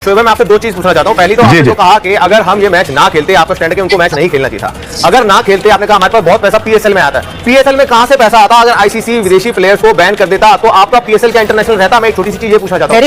शोएब मैं आपसे दो चीज पूछना चाहता हूं। पहली तो आपने तो कहा कि अगर हम ये मैच ना खेलते, आपका स्टैंड के उनको मैच नहीं खेलना चाहिए था। अगर ना खेलते, आपने कहा हमारे पास बहुत पैसा पीएसएल में आता है। पीएसएल में कहां से पैसा आता? अगर आईसीसी विदेशी प्लेयर्स को बैन कर देता तो आपका पीएसएल का इंटरनेशनल रहता। मैं एक छोटी सी चीज पूछना चाहता हूं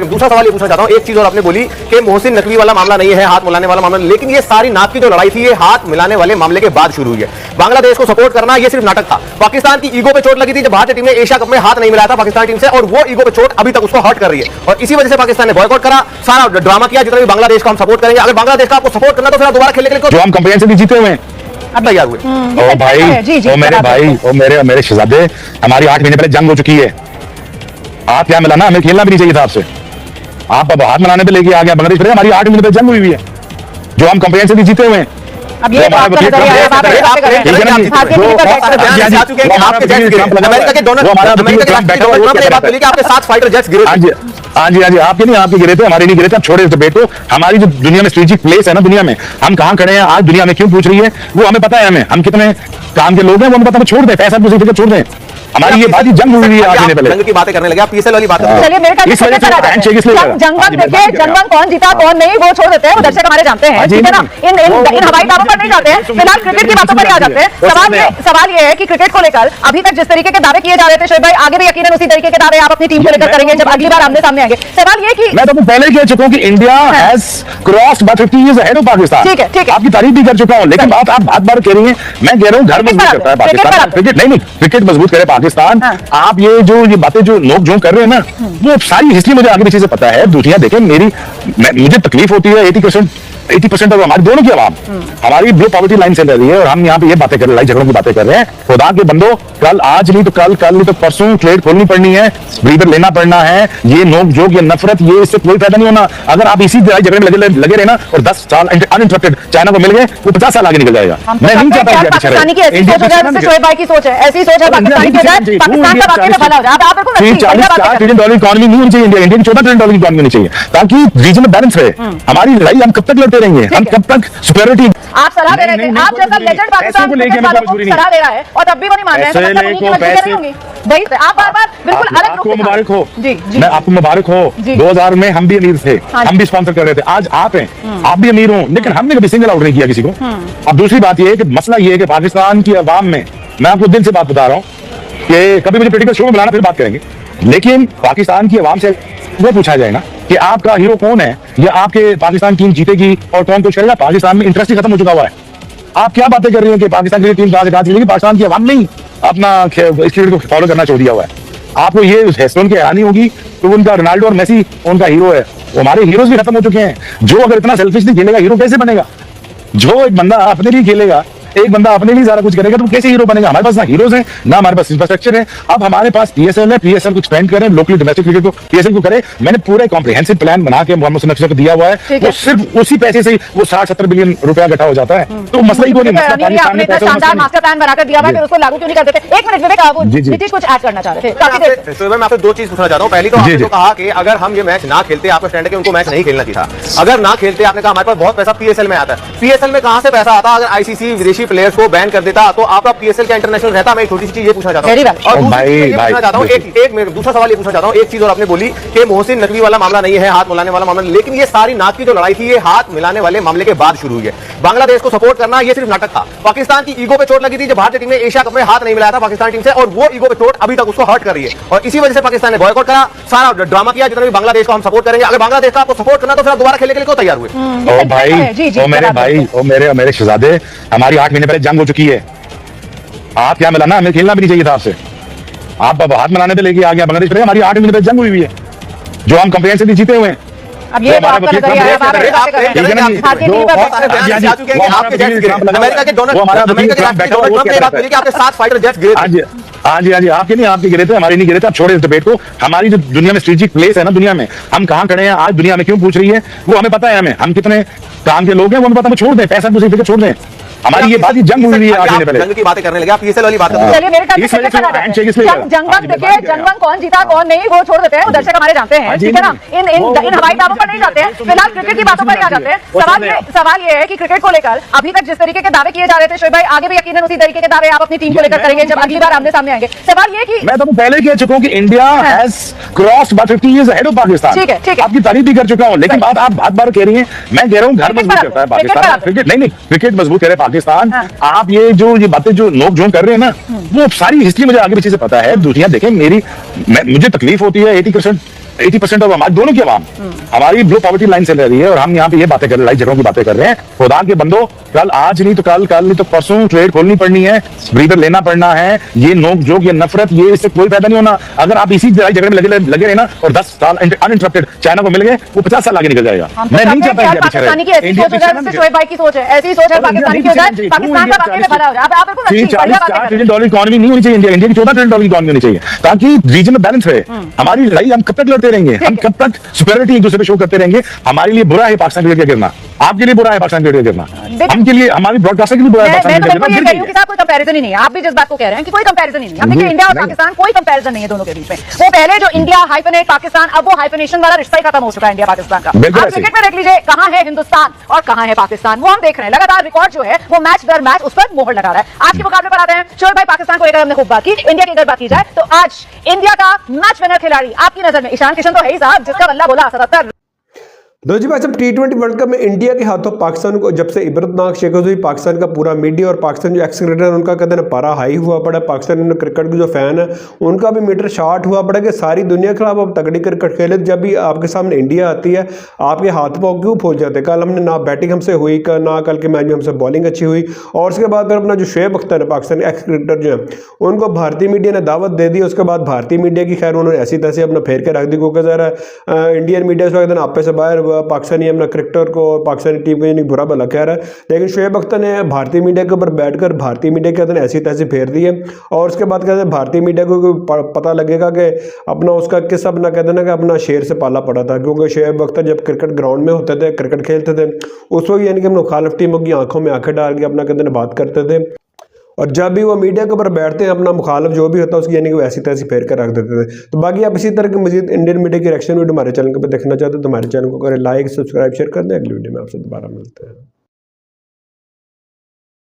दूसरा सवाल ये पूछना चाहता हूं। एक चीज और आपने बोली कि मोहसिन नकवी वाला मामला नहीं है, हाथ मिलाने वाला मामला, लेकिन ये सारी नाक की जो लड़ाई थी ये हाथ मिलाने वाले मामले के बाद शुरू हुई है। बांग्लादेश को सपोर्ट करना ये सिर्फ नाटक था। पाकिस्तान की ईगो पे चोट लगी थी जब भारतीय टीम ने एशिया कप में हाथ नहीं मिलाया था पाकिस्तान टीम से, और वो ईगो पे चोट अभी तक उसको हर्ट कर रही है और इसी वजह से पाकिस्तान ने बॉयकॉट करा, सारा ड्रामा किया। जितना भी बांग्लादेश को हम सपोर्ट करेंगे, अगर बांग्लादेश का आपको सपोर्ट करना तो फिर दोबारा खेलने के लिए जो हम कंपेरिजन जीते हुए हैं अब तैयार हुए। ओ भाई, ओ मेरे भाई, ओ मेरे शहजादे, हमारी 8 महीने पहले जंग हो चुकी है। आप क्या मिलाना, हमें खेलना भी नहीं चाहिए था आपसे। आप अब हाथ मिलाने पे लेके आ गया बांग्लादेश। हमारी 8 महीने पहले जंग हुई हुई है जो हम कंपेरिजन जीते हुए हैं। अब ये अमेरिका के डोनाल्ड आपके 7 फाइटर जेट्स गिरे। हाँ जी, आपके नहीं, आपके गिरे थे, हमारे नहीं गिरे थे। अब छोड़े इस डिबेट को। हमारी जो दुनिया में स्ट्रेटेजिक प्लेस है ना, दुनिया में हम कहां खड़े हैं आज, दुनिया में क्यों पूछ रही है वो हमें पता है। हम कितने काम के लोग हैं वो हमें पता। छोड़ दें पैसा पूछ छोड़ दें। हमारी ये बात जंग हुई है 8 महीने पहले। जंग की बातें करने लगे आप, पीएसएल वाली बात चलिए मेरे का जंग कौन जीता कौन नहीं वो छोड़ देते हैं, वो दर्शक हमारे जानते हैं, ठीक है ना। इन हवाई दावों पर नहीं जाते हैं, फिलहाल क्रिकेट की बातों पर आ जाते हैं। सवाल ये है कि क्रिकेट को लेकर अभी तक जिस तरीके के दावे किए जा रहे थे शोएब भाई, आगे भी यकीनन उसी तरीके के दावे आप अपनी टीम को लेकर करेंगे जब अगली बार आमने सामने आएंगे। सवाल ये कि मैं तो पहले कह चुका हूं कि India has crossed by 50 years ahead of Pakistan. ठीक है आपकी तारीफ भी कर चुका हूं, लेकिन बात आप बार कह रही हैं। मैं कह रहा हूं घर मजबूत करता है पाकिस्तान, क्रिकेट नहीं, क्रिकेट मजबूत करे पाकिस्तान। आप ये बातें जो नोक झोंक कर रहे हैं ना, वो सारी हिस्ट्री मुझे आगे पीछे से पता है। दूसरियां देखें, मुझे तकलीफ होती है 80% ऑफ हमारी दोनों की आवाम हमारी ब्लो पॉवर्टी लाइन से रह रही है और हम यहाँ पे ये बातें कर रहे हैं, झगड़ों की बातें कर रहे हैं। खुदा के बंदो, कल आज नहीं तो कल नहीं तो परसों ट्रेड खोलनी पड़नी है, ब्रीदर लेना पड़ना है। ये नोक झोंक, ये नफरत, ये इससे कोई फायदा नहीं होना। अगर आप इसी झगड़े में लगे रहे ना और 10 साल अनइंटरप्टेड चाइना को मिल गए, वो 50 साल आगे निकल जाएगा। मैं नहीं चाहता पाकिस्तानी की ऐसी सोच है, शोएब भाई की सोच है, ऐसी सोच है पाकिस्तान की हो जाए, पाकिस्तान का वाकई में भला हो जाए। आप बिल्कुल $4 ट्रिलियन इकोनॉमी नहीं होनी चाहिए इंडिया की, $14 ट्रिलियन इकोनॉमी होनी चाहिए ताकि रीजन में बैलेंस रहे। हमारी लड़ाई हम कब तक लड़ते रहेंगे? हम कब तक सुपीरियरिटी? आप सलाह दे रहे थे, आप जैसा लेजेंड पाकिस्तान को सलाह दे रहा है और तब भी वो नहीं मान रहे हैं, तो उनकी मजबूरी होगी। आप बार-बार बिल्कुल अलग आपको मुबारक हो। जी मैं आपको मुबारक हो। 2000 में हम भी अमीर थे, हम भी स्पॉन्सर कर रहे थे। आज आप हैं, आप भी अमीर हो, लेकिन हमने कभी सिंगल आउट नहीं किया किसी को। अब दूसरी बात ये है कि मसला ये है कि पाकिस्तान की आवाम में, मैं आपको दिल से बात बता रहा हूँ कि कभी मुझे पॉलिटिकल शो में बुलाना फिर बात करेंगे, लेकिन पाकिस्तान की आवाम से वो पूछा जाएगा कि आपका हीरो कौन है या आपके पाकिस्तान टीम जीतेगी और कौन कुछ करेगा। पाकिस्तान में इंटरेस्ट ही खत्म हो चुका हुआ है। आप क्या बातें कर रही हैं कि पाकिस्तान की टीम कहां से खेलेगी? पाकिस्तान की आवाम नहीं अपना क्रिकेट को फॉलो करना छोड़ दिया हुआ है। आपको ये हैसरत की हैरानी होगी तो उनका रोनाल्डो और मेसी उनका हीरो है। हमारे हीरोज भी खत्म हो चुके हैं। जो अगर इतना सेल्फिशली खेलेगा हीरो कैसे बनेगा? जो एक बंदा अपने लिए खेलेगा, एक बंदा अपने लिए सारा कुछ करेगा तो कैसे हीरो बनेगा? हमारे पास ना हीरोज हैं ना हमारे पास इंफ्रास्ट्रक्चर है। अब हमारे पास पीएसएल है, पीएसएल को एक्सपेंड करें, लोकली डोमेस्टिक क्रिकेट को पीएसएल को करें। मैंने पूरा कॉम्प्रिहेंसिव प्लान बना के मोहम्मद नफी को दिया हुआ है। वो सिर्फ उसी पैसे से वो 60-70 बिलियन रुपया इकट्ठा हो जाता है। तो मसला ही कोई नहीं। मास्टर प्लान बनाकर दिया हुआ है, उसको लागू क्यों नहीं कर देते? एक मिनट विवेक, आप नीतीश कुछ ऐड करना चाह रहे थे। शोएब मैं आपसे दो चीज पूछना चाहता हूँ। पहली तो आपने तो कहा कि अगर हम ये मैच ना खेलते, आपका स्टैंड के उनको मैच नहीं खेलना चाहिए था। अगर ना खेलते, आपने कहा हमारे पास बहुत पैसा पीएसएल में आता है। पीएसएल में कहां से पैसा आता? अगर आईसीसी विदेशी प्लेयर्स को बैन देता तो आपका पीएसएल का इंटरनेशनल रहता। मैं एक छोटी सी चीज ये पूछना चाहता हूं दूसरा सवाल ये पूछना चाहता हूं। एक चीज और आपने बोली कि मोहसिन नकवी वाला मामला नहीं है, हाथ मिलाने वाला मामला, लेकिन ये सारी नाक की जो लड़ाई थी ये हाथ मिलाने वाले मामले के बाद शुरू हुई है। बांग्लादेश को सपोर्ट करना ये सिर्फ नाटक था। पाकिस्तान की ईगो पे चोट लगी थी जब भारतीय टीम ने एशिया कप में हाथ नहीं मिलाया था पाकिस्तान टीम से, और वो ईगो पे चोट अभी तक उसको हर्ट कर रही है और इसी वजह से पाकिस्तान ने बॉयकॉट करा, सारा ड्रामा किया। जितना भी बांग्लादेश को हम सपोर्ट करेंगे, अगर बांग्लादेश का आपको सपोर्ट करना तो फिर दोबारा खेलने के लिए क्यों तैयार हुए? ओ भाई, ओ मेरे भाई, ओ मेरे शहजादे, हमारी 8 महीने पहले जंग हो चुकी है। आप क्या मिलाना, हमें खेलना भी नहीं चाहिए था आपसे। आप अब हाथ मिलाने पे लेके आ गया बांग्लादेश। हमारी 8 महीने पहले जंग हुई हुई है जो हम कंपेरिजन जीते हुए हैं। अब ये अमेरिका के डोनाल्ड ट्रंप आपके 7 फाइटर जेट्स गिरे। हाँ जी, आपके नहीं, आपके गिरे थे, हमारे नहीं गिरे थे। अब छोड़े इस डिबेट को। हमारी जो दुनिया में स्ट्रेटेजिक प्लेस है ना, दुनिया में हम कहां खड़े हैं आज, दुनिया में क्यों पूछ रही है वो हमें पता है। हम कितने काम के लोग हैं वो हमें पता है। छोड़ दें पैसा छोड़ दें। हमारी ये बात ही जंग हुई है आज आप पहले। जंग की बातें करने लगे, आप पीएसएल वाली बात करते चलिए मेरे ख्याल इस से वजह से क्रिकेट वो पर आ हैंडशेक जाते इसलिए हैं। करा। जंगबंद देखिए, जंगबंद कौन जीता कौन नहीं वो छोड़ देते हैं, वो दर्शक हमारे जानते हैं, ठीक है ना। इन हवाई दावों पर नहीं जाते हैं, फिलहाल क्रिकेट की बातों पर ही आ जाते हैं। सवाल ये है कि क्रिकेट को लेकर अभी तक जिस तरीके के दावे किए जा रहे थे शोएब भाई, आगे भी यकीनन उसी तरीके के दावे आप अपनी टीम को लेकर करेंगे जब अगली बार आमने सामने आएंगे। सवाल ये कि मैं तो पहले कह चुका हूं कि India has crossed by 50 years ahead of Pakistan. ठीक है, ठीक है। आपकी तारीफ भी कर चुका हूं, लेकिन बात आप बात बार कह रही हैं, मैं कह रहा हूं घर क्रिकेट मजबूत पर करता है आते हैं, क्रिकेट पर पाकिस्तान। आते हैं। क्रिकेट नहीं क्रिकेट मजबूत करे पाकिस्तान। हाँ। आप ये बातें जो नोक झोंक कर रहे हैं ना, वो सारी हिस्ट्री मुझे आगे पीछे से पता है। दुनिया देखें, मुझे तकलीफ होती है 80% ऑफ हमारे दोनों की आवाम हमारी ब्लो पॉवर्टी लाइन से रह रही है, और हम यहाँ पे ये बातें कर रहे हैं, जगहों की बातें कर रहे हैं। खुदा के बंदो, कल आज नहीं तो कल नहीं तो परसों ट्रेड खोलनी पड़नी है, ब्रीदर लेना पड़ना है। ये नोक जोक, ये नफरत, ये इससे कोई फायदा नहीं होना। अगर आप इसी लड़ाई झगड़े में लगे रहे ना और 10 साल अनइंटरप्टेड चाइना को मिल गए, वो 50 साल आगे निकल जाएगा। मैं नहीं चाहता इंडिया पीछे पाकिस्तानी की ऐसी सोच हो जाए, जैसे शोएब भाई की सोच है, ऐसी सोच है पाकिस्तानी की हो जाए, पाकिस्तान का वाकई में भला हो जाए। आप बिल्कुल अच्छी बढ़िया बातें कर रहे हैं। $4 इकोनॉमी नहीं होनी चाहिए इंडिया की, $14 ट्रिलियन इकोनॉमी होनी चाहिए, ताकि रीजन में बैलेंस रहे। हमारी लड़ाई हम कब तक लड़ते रहेंगे? हम कब तक सुपेरियरिटी एक दूसरे पे शो करते रहेंगे? हमारे लिए बुरा है पाकिस्तान क्रिकेट का गिरना, आपके लिए बुरा है पाकिस्तान क्रिकेट का गिरना, हमके लिए, हमारी ब्रॉडकास्टर के लिए बुरा है मैं पाकिस्तान तो क्रिकेट बिल्कुल ये का कह रही हूं कि साहब कोई कंपैरिजन ही नहीं है। आप भी जिस बात को कह रहे हैं कि कोई कंपैरिजन ही नहीं है। अब देखिए इंडिया और पाकिस्तान कोई कंपैरिजन नहीं है दोनों के बीच में। वो पहले जो इंडिया हाइफेनेट पाकिस्तान, अब वो हाइफेनेशन वाला रिश्ता ही खत्म हो चुका है इंडिया पाकिस्तान का। बिल्कुल आप ऐसे ही। क्रिकेट में देख लीजिए कहां है हिंदुस्तान और कहां है पाकिस्तान, वो हम देख रहे हैं। लगातार रिकॉर्ड जो है वो मैच दर मैच उस पर मोहर लगा रहा है। आज के मुकाबले पर आते हैं। शोएब भाई, पाकिस्तान को लेकर हमने खूब बात की, इंडिया की अगर बात की जाए तो आज इंडिया का मैच विनर खिलाड़ी आपकी नजर में ईशान किशन तो है ही साहब, जिसका बल्ला बोला 77। दो जी भाई साहब, T20 वर्ल्ड कप में इंडिया के हाथों पाकिस्तान को जब से इबरतनाक शिकस्त हुई, पाकिस्तान का पूरा मीडिया और पाकिस्तान जो एक्स क्रिकेटर है उनका कहते हैं पारा हाई हुआ पड़ा। पाकिस्तान क्रिकेट के जो फैन है उनका भी मीटर शॉर्ट हुआ पड़ा कि सारी दुनिया के खिलाफ आप तगड़ी क्रिकेट खेले। जब भी आपके सामने इंडिया आती है आपके हाथ पाँव क्यों फूल जाते हैं? कल हमने ना बैटिंग हमसे हुई, ना कल के मैच में हमसे बॉलिंग अच्छी हुई। और उसके बाद फिर अपना जो शोएब अख्तर है, पाकिस्तान एक्स क्रिकेटर जो है, उनको भारतीय मीडिया ने दावत दे दी। उसके बाद भारतीय मीडिया की खैर उन्होंने ऐसी तैसी अपना फेर के रख दी, क्योंकि ज़रा इंडियन मीडिया इस वक्त आपे से बाहर पाकिस्तानी अपना क्रिकेटर को और पाकिस्तानी टीम को यानी बुरा भला कह रहा है। लेकिन शोएब अख्तर ने भारतीय मीडिया के ऊपर बैठकर भारतीय मीडिया के अंदर ऐसी तैसी फेर दी है। और उसके बाद कहते हैं भारतीय मीडिया को पता लगेगा कि अपना उसका किस अपना कहते हैं ना कि अपना शेर से पाला पड़ा था। क्योंकि शोएब अख्तर जब क्रिकेट ग्राउंड में होते थे, क्रिकेट खेलते थे, उस वक्त यानी कि हम मुखालिफ टीमों की आंखों में आंखें डाल के अपना कहते हैं बात करते थे। और जब भी वो मीडिया के ऊपर बैठते हैं अपना मुखालिफ जो भी होता है उसकी यानी कि वो ऐसी तैसी फेर कर रख देते थे। तो बाकी आप इसी तरह के मजीद इंडियन मीडिया की रिएक्शन वीडियो हमारे चैनल पर देखना चाहते हैं तो हमारे चैनल को करें लाइक, सब्सक्राइब, शेयर कर दें। अगली वीडियो में आपसे दोबारा मिलते हैं।